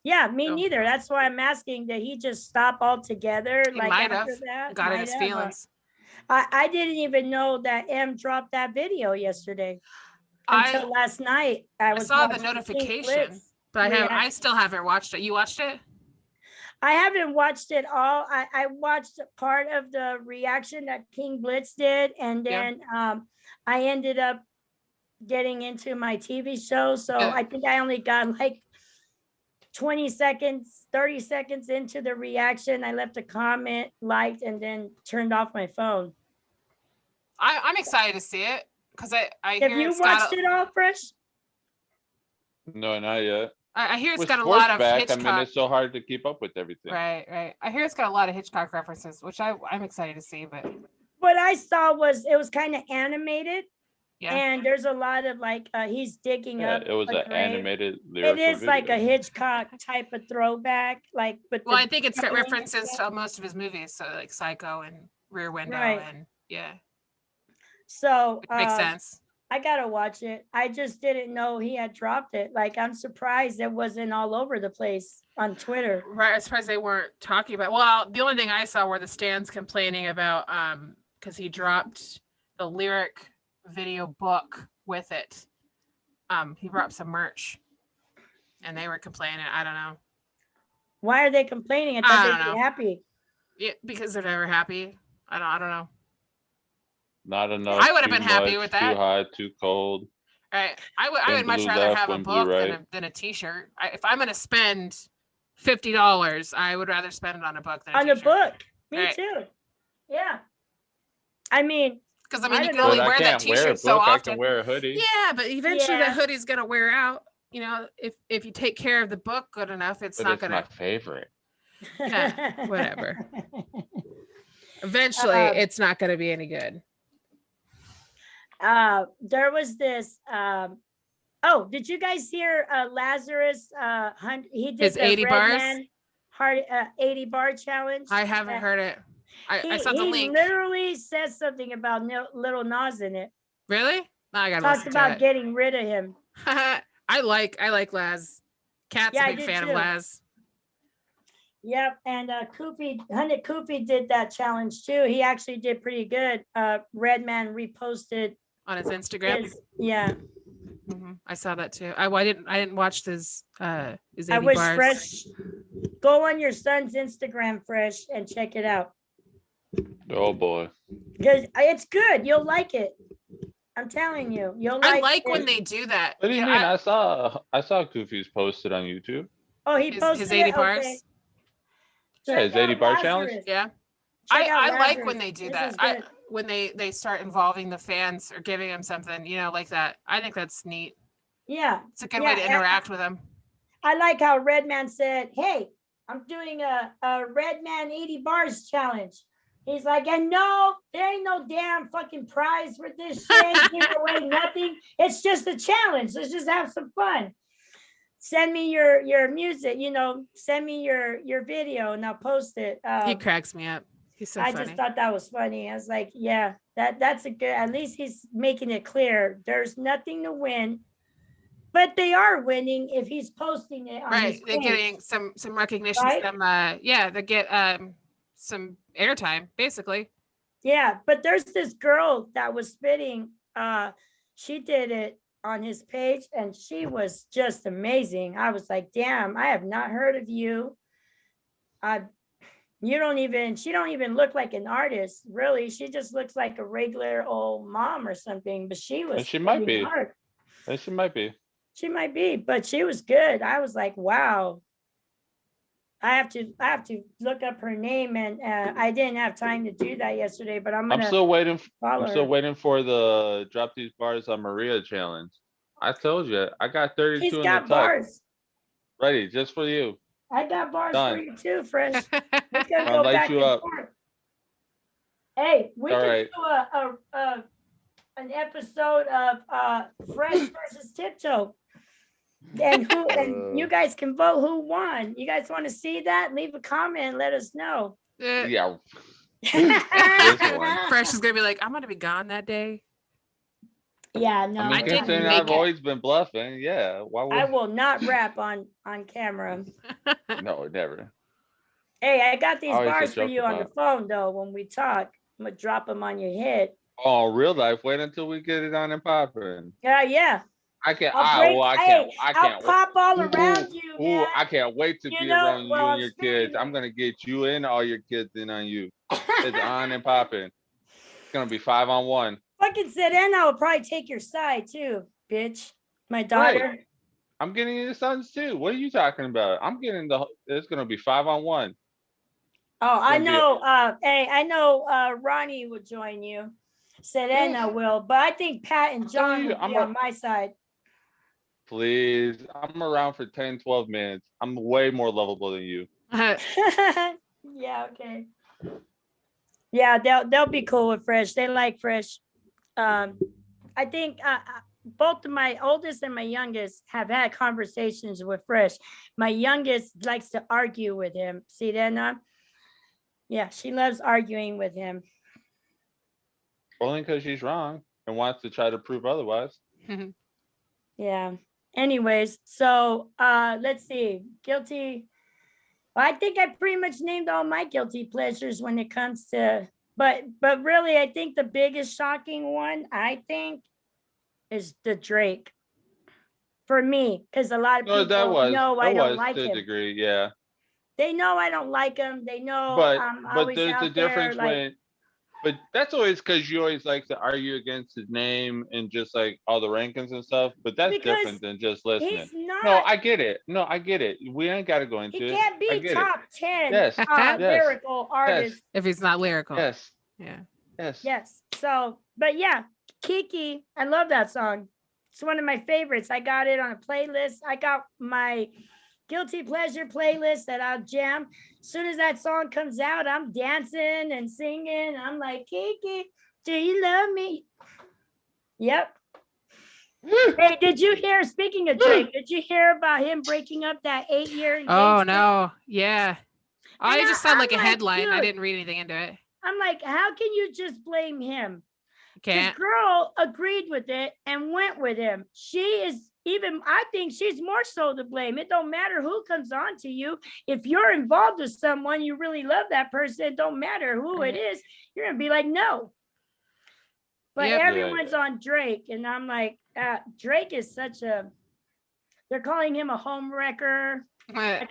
Yeah, me neither. That's why I'm asking. Did he just stop altogether? He might have got in his feelings. I didn't even know that M dropped that video yesterday until last night. I saw the notification, but I still haven't watched it. You watched it? I haven't watched it all. I watched part of the reaction that King Blitz did, and then I ended up getting into my TV show. So I think I only got like 20 seconds, 30 seconds into the reaction. I left a comment, liked, and then turned off my phone. I'm excited to see it because I have you watched it all, Fresh? No, not yet. I hear it's got a lot of Hitchcock. I mean, it's so hard to keep up with everything. Right. I hear it's got a lot of Hitchcock references, which I'm excited to see. But what I saw was it was kind of animated. Yeah. And there's a lot of like he's digging up. It was an animated lyrical It is video. like a Hitchcock type of throwback, like. But I think it's got references to most of his movies, so like Psycho and Rear Window, and So which makes sense. I gotta watch it. I just didn't know he had dropped it. Like, I'm surprised it wasn't all over the place on Twitter. Right, I'm surprised they weren't talking about. Well, the only thing I saw were the stands complaining about because he dropped the lyric video book with it. He brought some merch, and they were complaining. I don't know. Why are they complaining? I thought they'd be happy. Yeah, because they're never happy. I don't know. Not enough. I would have been happy with that. Too hot, too cold. Right. I would much rather have a book than a T-shirt. If I'm going to spend $50, I would rather spend it on a book than a T-shirt. On a book. Me too. Yeah. I mean, because you can only wear that T-shirt so often. I can wear a hoodie. Yeah, but eventually the hoodie's going to wear out. You know, if you take care of the book good enough, it's not going to. It's my favorite. Yeah, whatever. Eventually, it's not going to be any good. There was this did you guys hear Lazarus he did his 80 bars 80 bar challenge? I haven't heard it. I saw the link. He literally says something about Little Nas in it. Really? No, I gotta talked about getting rid of him. I like Laz. Cat's a big fan of Laz. Yep, and Honey Koopy did that challenge too. He actually did pretty good. Redman reposted on his Instagram. I saw that too. I didn't watch his 80 I wish bars. Fresh. Go on your son's Instagram, Fresh, and check it out. Oh boy, because it's good. You'll like it. I'm telling you, you'll like. I like when they do that. What do you mean? I saw Koofy's posted on YouTube. Oh, he posted his 80 bars. Okay. Yeah, his 80 bar challenge. Yeah, I like when they do that. When they start involving the fans or giving them something, like that. I think that's neat. Yeah, it's a good way to interact with them. I like how Redman said, "Hey, I'm doing a Redman 80 bars challenge." He's like, and no, there ain't no damn fucking prize for this shit. Give away nothing. It's just a challenge. Let's just have some fun. Send me your music, send me your video and I'll post it. He cracks me up. He's so I funny. just thought that was funny. I was like, yeah, that's a good, at least he's making it clear there's nothing to win, but they are winning if he's posting it on his They're page, getting some recognition, right? they get some airtime, basically. Yeah, but there's this girl that was spitting, she did it on his page and she was just amazing. I was like, damn, I have not heard of you. She don't even look like an artist, really. She just looks like a regular old mom or something, but she was And she might be. hard. And she might be. She might be, but she was good. I was like, wow. I have to look up her name, and I didn't have time to do that yesterday, but I'm still waiting. follow I'm still her. waiting for the drop these bars on Maria challenge. I told you, I got 32 He's in the got tuck. bars. Ready, just for you. I got bars Done. for you too, Fresh. We can I'll go light back you and up. forth. Hey, we All can right. do an episode of Fresh versus Tiptoe. And you guys can vote who won. You guys want to see that? Leave a comment and let us know. Yeah. Fresh is gonna be like, I'm gonna be gone that day. Yeah, no. I mean, didn't considering make I've it. always been bluffing, yeah. Why would I will not rap on camera. No, never. Hey, I got these Always a bars for joke you on the about. phone though. When we talk, I'm gonna drop them on your head. Oh, real life. Wait until we get it on and popping. Yeah. I can't. I'll pop all Ooh, around you, Ooh, man. I can't wait to You be know, around you well, and your kids. I'm gonna get you and all your kids in on you. It's on and popping. It's gonna be 5-on-1. Fucking Serena will probably take your side too, bitch. My daughter. Right. I'm getting your sons too. What are you talking about? I'm getting it's gonna be 5-on-1. Oh, I know. Hey, I know. Ronnie will join you. Serena will, but I think Pat and John will be on my side. Please, I'm around for 10, 12 minutes. I'm way more lovable than you. Yeah. Okay. Yeah, they'll be cool with Fresh. They like Fresh. I think both of my oldest and my youngest have had conversations with Fresh. My youngest likes to argue with him. See that? Yeah, she loves arguing with him. Only because she's wrong and wants to try to prove otherwise. Yeah. Anyways, so let's see. Guilty. Well, I think I pretty much named all my guilty pleasures when it comes to, but really, I think the biggest shocking one, I think, is the Drake. For me, because a lot of people know I don't like him. Degree, yeah. They know I don't like him. They know I'm always there's out a difference there, like, but that's always because you always like to argue against his name and just like all the rankings and stuff. But that's different than just listening. He's not. No, I get it. We ain't got to go into it. He can't be top 10 yes. lyrical artist if he's not lyrical. Yes. Yeah. Yes. So, but yeah, Kiki, I love that song. It's one of my favorites. I got it on a playlist. I got my guilty pleasure playlist that I'll jam. As soon as that song comes out, I'm dancing and singing. I'm like, Kiki, do you love me? Yep. Hey, did you hear, speaking of Drake, did you hear about him breaking up that 8-year engagement? Oh, no. Yeah. I just saw like a headline. Dude, I didn't read anything into it. I'm like, how can you just blame him? Can't. The girl agreed with it and went with him. She is even, I think she's more so to blame. It don't matter who comes on to you. If you're involved with someone, you really love that person, it don't matter who it is, you're going to be like, no. But everyone's on Drake. And I'm like, Drake is such a, they're calling him a home wrecker. I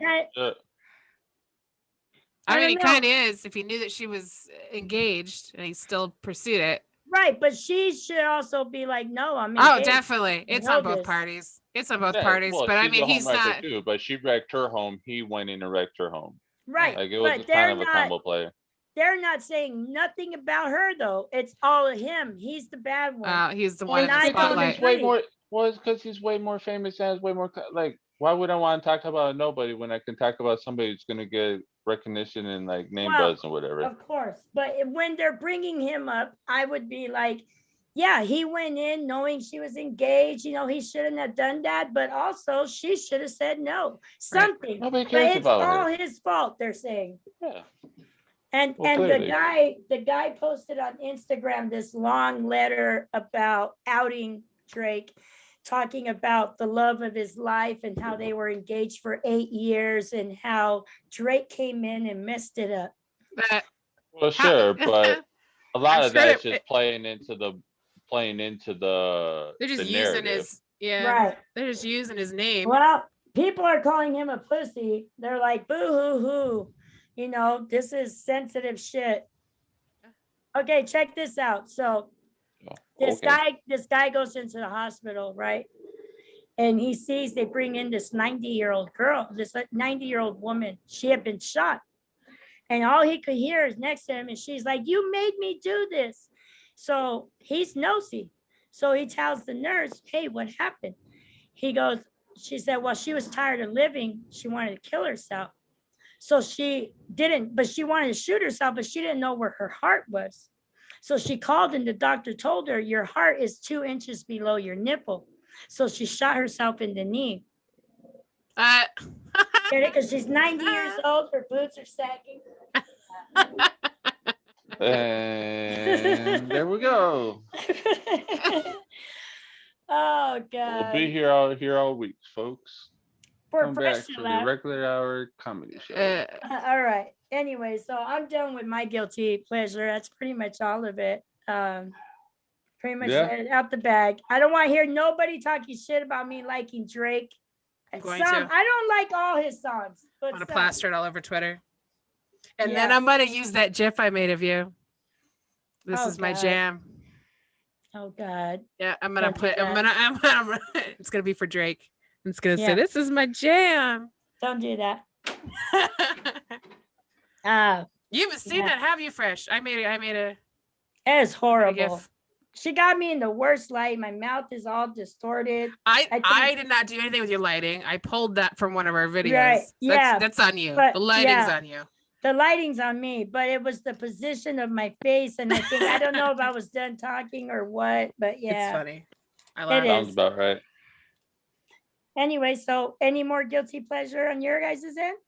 mean, he kind of is if he knew that she was engaged and he still pursued it. Right, but she should also be like, no, I'm engaged. Oh, definitely. It's on both parties. It's on both parties. Well, but I mean, he's not. Too, but she wrecked her home. He went in and wrecked her home. Right. Like it was kind of a combo play. They're not saying nothing about her, though. It's all of him. He's the bad one. He's the one in the spotlight. It's because he's way more famous and has way more, like, why would I want to talk about nobody when I can talk about somebody who's going to get recognition and like name buzz and whatever? Of course. But when they're bringing him up, I would be like, yeah, he went in knowing she was engaged. You know, he shouldn't have done that. But also, she should have said no. Something. Nobody cares but it's about all her. his fault, they're saying. Yeah. And Well, and clearly. the guy posted on Instagram this long letter about outing Drake, talking about the love of his life and how they were engaged for 8 years and how Drake came in and messed it up. Well, sure, but a lot I'm of sure that's that- just playing into the They're just the using narrative. Right. They're just using his name. Well, people are calling him a pussy. They're like, boo hoo hoo. You know, this is sensitive shit. Okay, check this out. So this guy goes into the hospital, right? And he sees they bring in this 90-year-old girl, this 90-year-old woman. She had been shot. And all he could hear is next to him, and she's like, you made me do this. So he's nosy. So he tells the nurse, hey, what happened? He goes, she said, well, she was tired of living. She wanted to kill herself. So she didn't, but she wanted to shoot herself, but she didn't know where her heart was. So she called and the doctor told her, your heart is 2 inches below your nipple. So she shot herself in the knee. Because she's 90 years old, her boots are sagging. And there we go. Oh We'll God. be here all week, folks. Come back for the Professional. regular hour comedy show. All right. Anyway, so I'm done with my guilty pleasure. That's pretty much all of it. Pretty much out the bag. I don't want to hear nobody talking shit about me liking Drake. I'm Some, going to. I don't like all his songs, I'm but gonna some. plaster it all over Twitter. And Yeah. then I'm gonna use that GIF I made of you. This Oh, is my God. jam. Oh God. Yeah, I'm gonna Don't do put. I'm that. gonna. It's gonna be for Drake. It's gonna Yeah. say, "This is my jam." Don't do that. You haven't seen Yeah. that, have you, Fresh? I made a. It is horrible. GIF. She got me in the worst light. My mouth is all distorted. I did not do anything with your lighting. I pulled that from one of our videos. Right, yeah, That's on you. but The lighting's yeah. on you. The lighting's on me, but it was the position of my face. And I think, I don't know if I was done talking or what, but yeah. It's funny. I love It it. Sounds is. about right. Anyway, so any more guilty pleasure on your guys' end?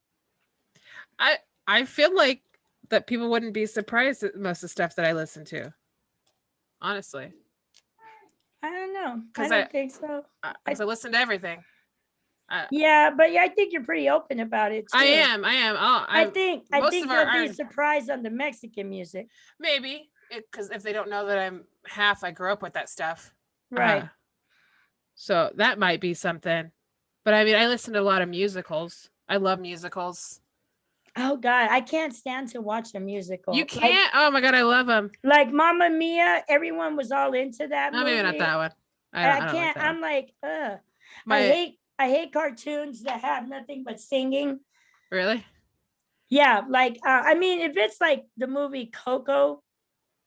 I feel like that people wouldn't be surprised at most of the stuff that I listen to. Honestly. I don't know. I 'Cause don't think so. Because I listen to everything. Yeah, but yeah, I think you're pretty open about it too. I am. Oh, I think most you'll of our- be surprised on the Mexican music. maybe because if they don't know that I'm half, I grew up with that stuff. Right. So that might be something. But I mean, I listen to a lot of musicals. I love musicals. Oh God, I can't stand to watch a musical. You can't? Oh my God, I love them. Like Mamma Mia, everyone was all into that No, movie. maybe not that one. I I don't can't. like that I'm one. like, ugh. My- I hate cartoons that have nothing but singing. Really? Yeah, like I mean, if it's like the movie Coco,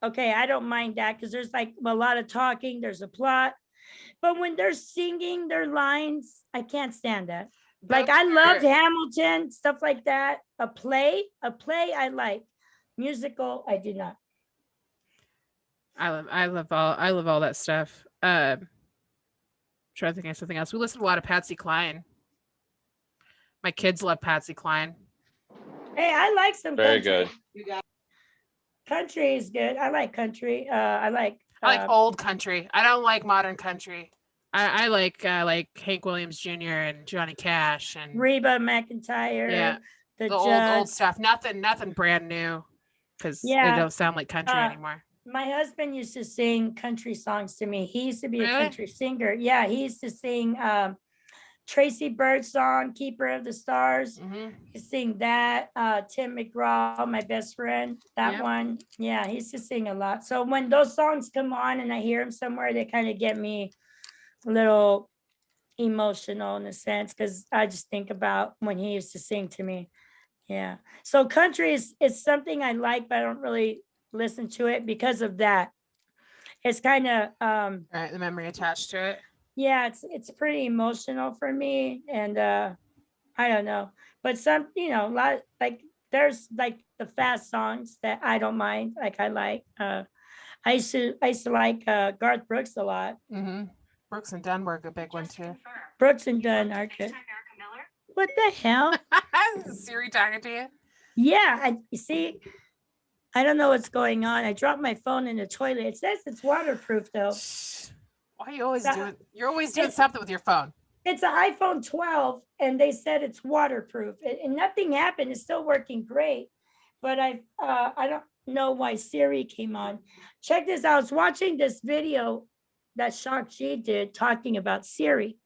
okay, I don't mind that because there's like a lot of talking, there's a plot. But when they're singing their lines, I can't stand that. Like I loved Hamilton, stuff like that. A play I like. Musical, I do not. I love all that stuff. Trying to think of something else. We listen to a lot of Patsy Cline. My kids love Patsy Cline. Hey, I like some Very country. good. Country is good. I like country. I like old country. I don't like modern country. I like Hank Williams Jr. and Johnny Cash and Reba McEntire. Yeah, the old Judds. stuff. Nothing brand new because Yeah, they don't sound like country anymore. My husband used to sing country songs to me. He used to be a Really? country singer. Yeah, he used to sing Tracy Bird's song, Keeper of the Stars. He sing that. Tim McGraw, my best friend, that Yep. one. Yeah, he used to sing a lot. So when those songs come on and I hear them somewhere, they kind of get me a little emotional in a sense because I just think about when he used to sing to me. Yeah. So country is something I like, but I don't really listen to it because of that. It's kind of Right, the memory attached to it. yeah, it's pretty emotional for me, and I don't know, but some, a lot, like there's like the fast songs that I don't mind, like I like I used to like Garth Brooks a lot. Brooks and Dunn were a big one too. Brooks and Dunn are good. What the hell? Siri talking to you? Yeah, you see, I don't know what's going on. I dropped my phone in the toilet. It says it's waterproof though. Why are you always doing? You're always doing something with your phone. It's an iPhone 12, and they said it's waterproof, and nothing happened. It's still working great, but I don't know why Siri came on. Check this out. I was watching this video that Shock G did talking about Siri,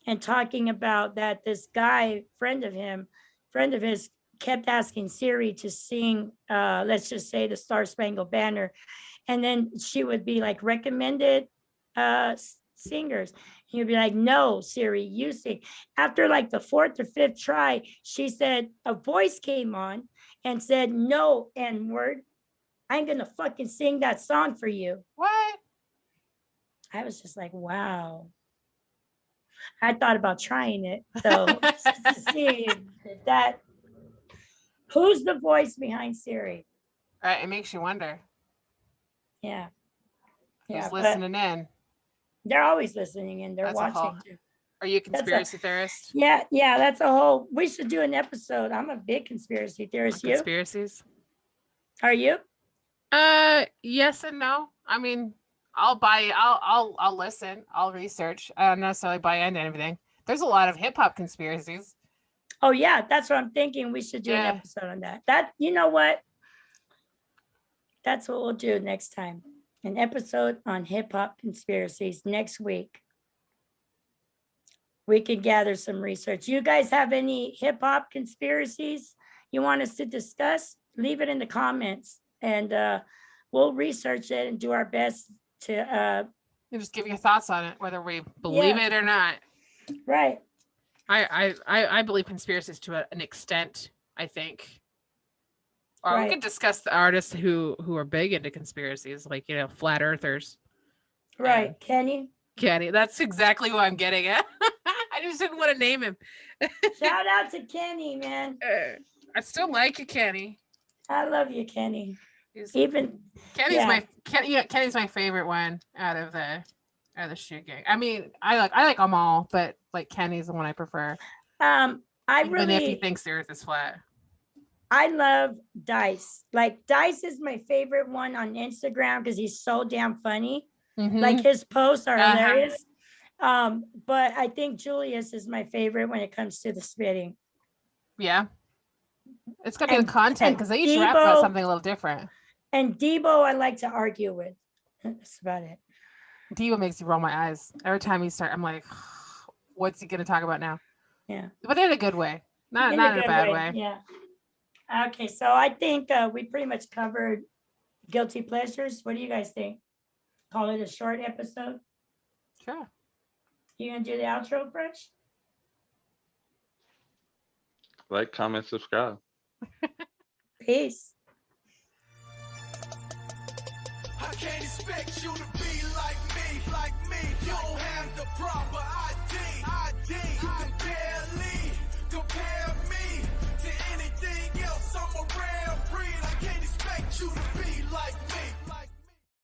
and talking about that this guy, friend of his, kept asking Siri to sing, let's just say the Star Spangled Banner. And then she would be like recommended singers. He'd be like, no, Siri, you sing. After like the fourth or fifth try, she said, a voice came on and said, no, N-word. I'm going to fucking sing that song for you. What? I was just like, wow. I thought about trying it, though, to see if that. Who's the voice behind Siri? Right, it makes you wonder. Yeah. Who's listening in? They're always listening in. They're That's watching too. Are you a conspiracy theorist? Yeah, that's a whole. We should do an episode. I'm a big conspiracy theorist. You? Conspiracies? Are you? Yes and no. I mean, I'll listen. I'll research. I don't necessarily buy into anything. There's a lot of hip hop conspiracies. Oh yeah, that's what I'm thinking. We should do an episode on that. That, you know what? That's what we'll do next time. An episode on hip hop conspiracies next week. We can gather some research. You guys have any hip hop conspiracies you want us to discuss? Leave it in the comments, and we'll research it and do our best to you just give your thoughts on it, whether we believe it or not. Right. I believe conspiracies to an extent, I think. Or Right. we could discuss the artists who are big into conspiracies, like, flat earthers. Right. Kenny. That's exactly what I'm getting at. I just didn't want to name him. Shout out to Kenny, man. I still like you, Kenny. I love you, Kenny. Kenny's my favorite one out of the shoe gang. I mean, I like them all, but like Kenny's the one I prefer. Even if he thinks the earth is flat. I love Dice. Like, Dice is my favorite one on Instagram because he's so damn funny. Like, his posts are hilarious. But I think Julius is my favorite when it comes to the spitting. Yeah. It's got to be the content because they each rap about something a little different. And Debo, I like to argue with. That's about it. Debo makes me roll my eyes. Every time he starts, I'm like, what's he going to talk about now? Yeah. But in a good way. Not in a bad way. Yeah. Okay, so I think we pretty much covered guilty pleasures. What do you guys think? Call it a short episode? Sure. You gonna do the outro, Fresh? Like, comment, subscribe. Peace. I can't expect you to be like me. You don't have the proper ID. You can barely compare me.